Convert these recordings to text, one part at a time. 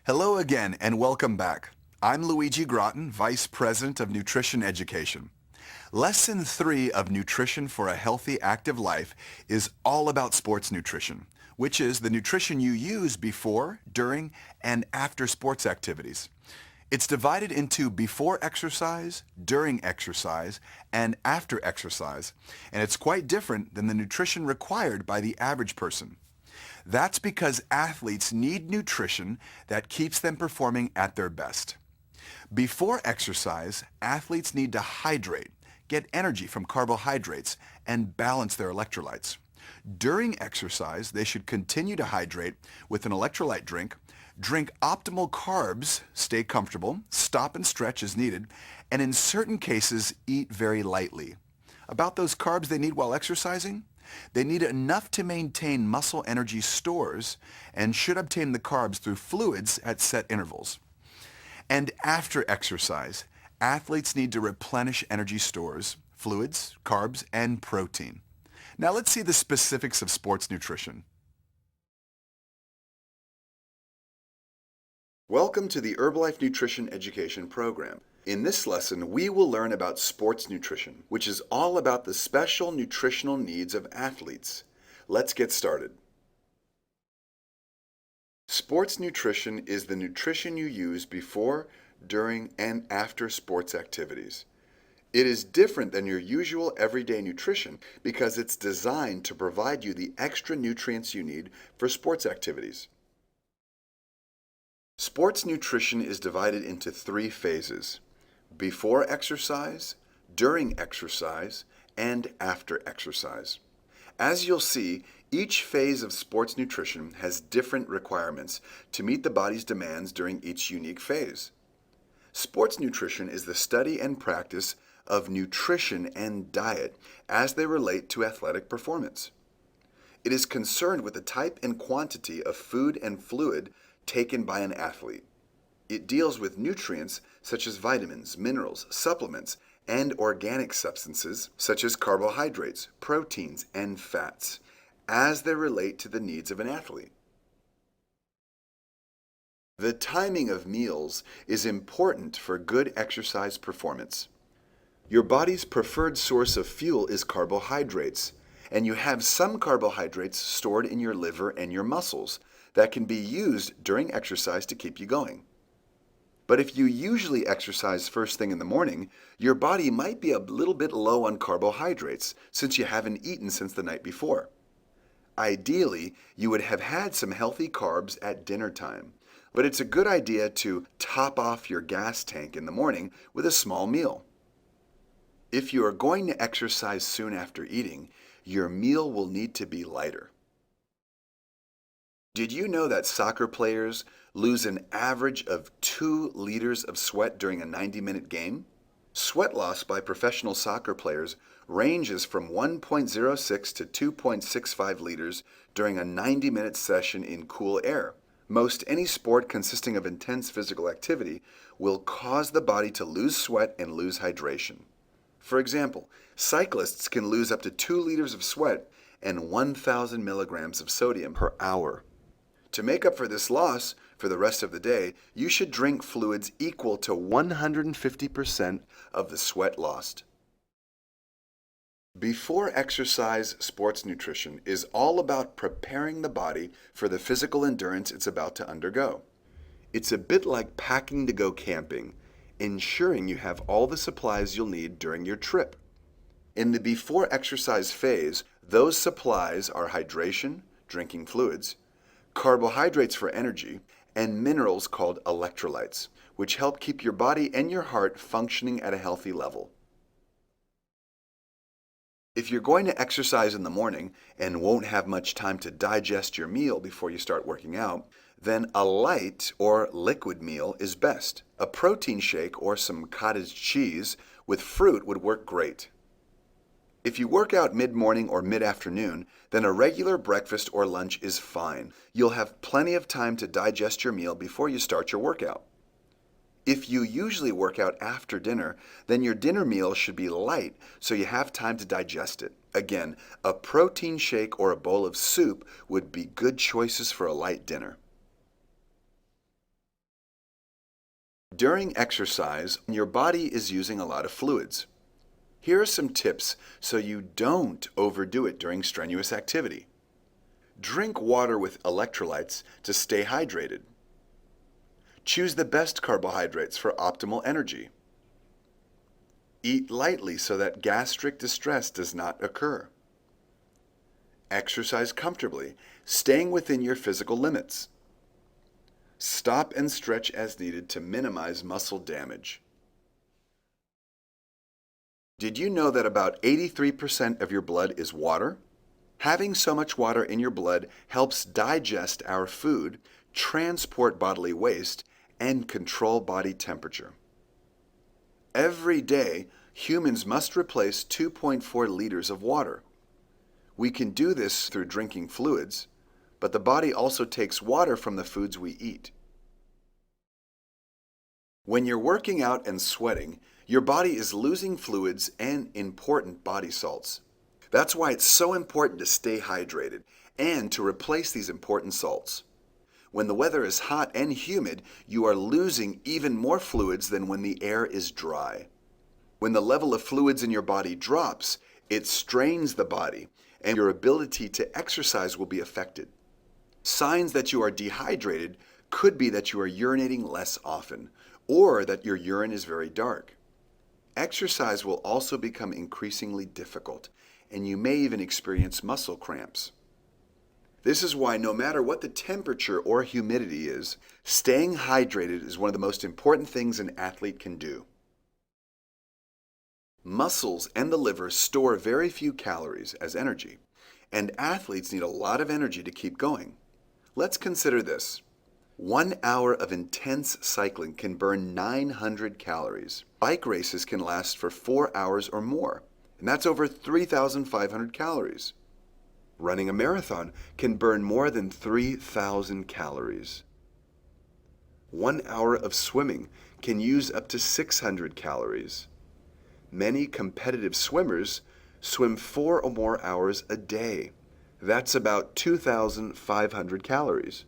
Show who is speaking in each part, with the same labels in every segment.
Speaker 1: Hello again and welcome back. I'm Luigi Groton, Vice President of Nutrition Education. Lesson 3 of Nutrition for a Healthy Active Life is all about sports nutrition, which is the nutrition you use before, during, and after sports activities. It's divided into before exercise, during exercise, and after exercise, and it's quite different than the nutrition required by the average person. That's because athletes need nutrition that keeps them performing at their best. Before exercise, athletes need to hydrate, get energy from carbohydrates, and balance their electrolytes. During exercise, they should continue to hydrate with an electrolyte drink optimal carbs, stay comfortable, stop and stretch as needed, and in certain cases, eat very lightly. About those carbs they need while exercising? They need enough to maintain muscle energy stores and should obtain the carbs through fluids at set intervals. And after exercise, athletes need to replenish energy stores, fluids, carbs, and protein. Now let's see the specifics of sports nutrition. Welcome to the Herbalife Nutrition Education Program. In this lesson, we will learn about sports nutrition, which is all about the special nutritional needs of athletes. Let's get started. Sports nutrition is the nutrition you use before, during, and after sports activities. It is different than your usual everyday nutrition because it's designed to provide you the extra nutrients you need for sports activities. Sports nutrition is divided into 3 phases: before exercise, during exercise, and after exercise. As you'll see, each phase of sports nutrition has different requirements to meet the body's demands during each unique phase. Sports nutrition is the study and practice of nutrition and diet as they relate to athletic performance. It is concerned with the type and quantity of food and fluid taken by an athlete. It deals with nutrients such as vitamins, minerals, supplements, and organic substances such as carbohydrates, proteins, and fats as they relate to the needs of an athlete. The timing of meals is important for good exercise performance. Your body's preferred source of fuel is carbohydrates, and you have some carbohydrates stored in your liver and your muscles that can be used during exercise to keep you going. But if you usually exercise first thing in the morning, your body might be a little bit low on carbohydrates since you haven't eaten since the night before. Ideally, you would have had some healthy carbs at dinner time, but it's a good idea to top off your gas tank in the morning with a small meal. If you are going to exercise soon after eating, your meal will need to be lighter. Did you know that soccer players lose an average of 2 liters of sweat during a 90-minute game? Sweat loss by professional soccer players ranges from 1.06 to 2.65 liters during a 90-minute session in cool air. Most any sport consisting of intense physical activity will cause the body to lose sweat and lose hydration. For example, cyclists can lose up to 2 liters of sweat and 1,000 milligrams of sodium per hour. To make up for this loss for the rest of the day, you should drink fluids equal to 150% of the sweat lost. Before exercise sports nutrition is all about preparing the body for the physical endurance it's about to undergo. It's a bit like packing to go camping, ensuring you have all the supplies you'll need during your trip. In the before exercise phase, those supplies are hydration, drinking fluids, carbohydrates for energy, and minerals called electrolytes, which help keep your body and your heart functioning at a healthy level. If you're going to exercise in the morning and won't have much time to digest your meal before you start working out, then a light or liquid meal is best. A protein shake or some cottage cheese with fruit would work great. If you work out mid-morning or mid-afternoon, then a regular breakfast or lunch is fine. You'll have plenty of time to digest your meal before you start your workout. If you usually work out after dinner, then your dinner meal should be light so you have time to digest it. Again, a protein shake or a bowl of soup would be good choices for a light dinner. During exercise, your body is using a lot of fluids. Here are some tips so you don't overdo it during strenuous activity. Drink water with electrolytes to stay hydrated. Choose the best carbohydrates for optimal energy. Eat lightly so that gastric distress does not occur. Exercise comfortably, staying within your physical limits. Stop and stretch as needed to minimize muscle damage. Did you know that about 83% of your blood is water? Having so much water in your blood helps digest our food, transport bodily waste, and control body temperature. Every day, humans must replace 2.4 liters of water. We can do this through drinking fluids, but the body also takes water from the foods we eat. When you're working out and sweating, your body is losing fluids and important body salts. That's why it's so important to stay hydrated and to replace these important salts. When the weather is hot and humid, you are losing even more fluids than when the air is dry. When the level of fluids in your body drops, it strains the body, and your ability to exercise will be affected. Signs that you are dehydrated could be that you are urinating less often, or that your urine is very dark. Exercise will also become increasingly difficult, and you may even experience muscle cramps. This is why no matter what the temperature or humidity is, staying hydrated is one of the most important things an athlete can do. Muscles and the liver store very few calories as energy, and athletes need a lot of energy to keep going. Let's consider this. 1 hour of intense cycling can burn 900 calories. Bike races can last for 4 hours or more, and that's over 3,500 calories. Running a marathon can burn more than 3,000 calories. 1 hour of swimming can use up to 600 calories. Many competitive swimmers swim 4 or more hours a day. That's about 2,500 calories.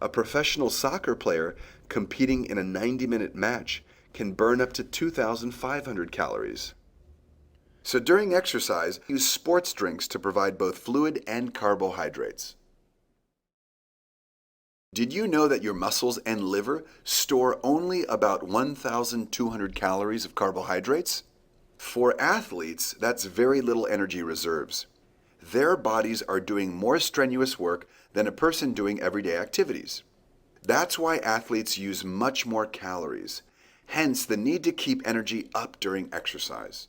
Speaker 1: A professional soccer player competing in a 90-minute match can burn up to 2,500 calories. So during exercise, use sports drinks to provide both fluid and carbohydrates. Did you know that your muscles and liver store only about 1,200 calories of carbohydrates? For athletes, that's very little energy reserves. Their bodies are doing more strenuous work than a person doing everyday activities. That's why athletes use much more calories, hence the need to keep energy up during exercise.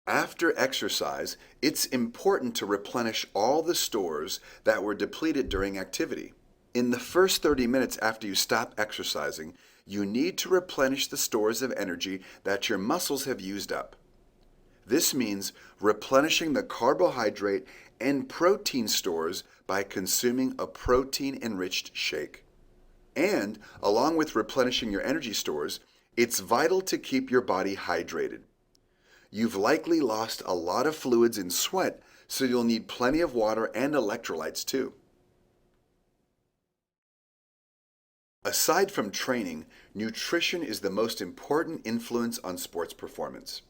Speaker 1: After exercise, it's important to replenish all the stores that were depleted during activity. In the first 30 minutes after you stop exercising, you need to replenish the stores of energy that your muscles have used up. This means replenishing the carbohydrate and protein stores by consuming a protein-enriched shake. And, along with replenishing your energy stores, it's vital to keep your body hydrated. You've likely lost a lot of fluids in sweat, so you'll need plenty of water and electrolytes too. Aside from training, nutrition is the most important influence on sports performance.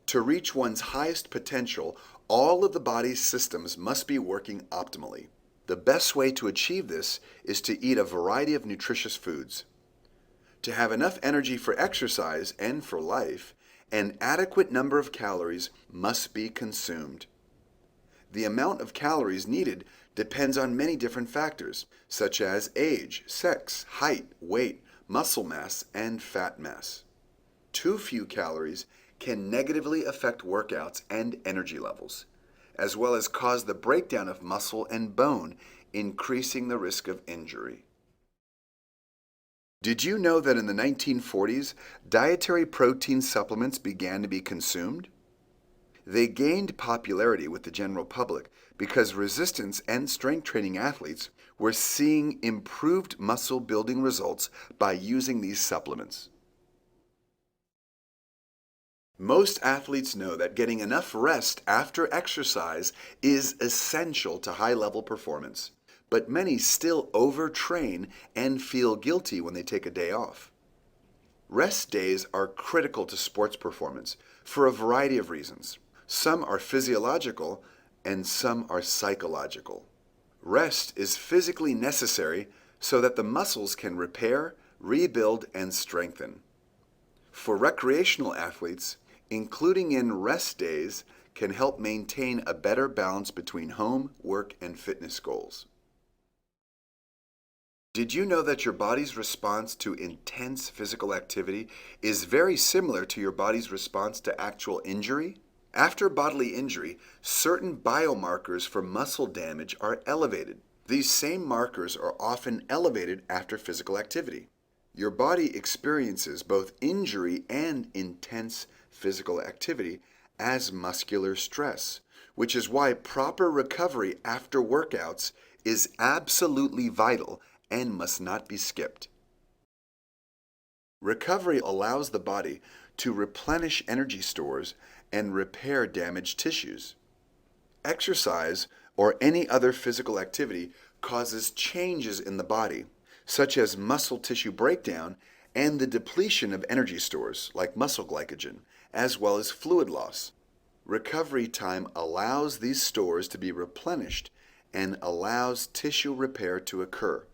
Speaker 1: To reach one's highest potential, all of the body's systems must be working optimally. The best way to achieve this is to eat a variety of nutritious foods. To have enough energy for exercise and for life, an adequate number of calories must be consumed. The amount of calories needed depends on many different factors, such as age, sex, height, weight, muscle mass, and fat mass. Too few calories can negatively affect workouts and energy levels, as well as cause the breakdown of muscle and bone, increasing the risk of injury. Did you know that in the 1940s, dietary protein supplements began to be consumed? They gained popularity with the general public because resistance and strength training athletes were seeing improved muscle building results by using these supplements. Most athletes know that getting enough rest after exercise is essential to high-level performance. but many still overtrain and feel guilty when they take a day off. Rest days are critical to sports performance for a variety of reasons. Some are physiological and some are psychological. Rest is physically necessary so that the muscles can repair, rebuild, and strengthen. For recreational athletes, including in rest days can help maintain a better balance between home, work, and fitness goals. Did you know that your body's response to intense physical activity is very similar to your body's response to actual injury? After bodily injury, certain biomarkers for muscle damage are elevated. These same markers are often elevated after physical activity. Your body experiences both injury and intense physical activity as muscular stress, which is why proper recovery after workouts is absolutely vital and must not be skipped. Recovery allows the body to replenish energy stores and repair damaged tissues. Exercise or any other physical activity causes changes in the body, such as muscle tissue breakdown and the depletion of energy stores like muscle glycogen, as well as fluid loss. Recovery time allows these stores to be replenished and allows tissue repair to occur.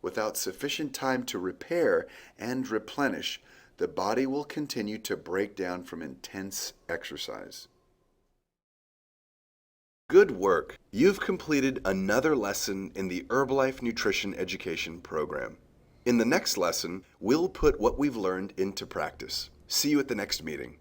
Speaker 1: Without sufficient time to repair and replenish, the body will continue to break down from intense exercise. Good work! You've completed another lesson in the Herbalife Nutrition Education program. In the next lesson, we'll put what we've learned into practice. See you at the next meeting.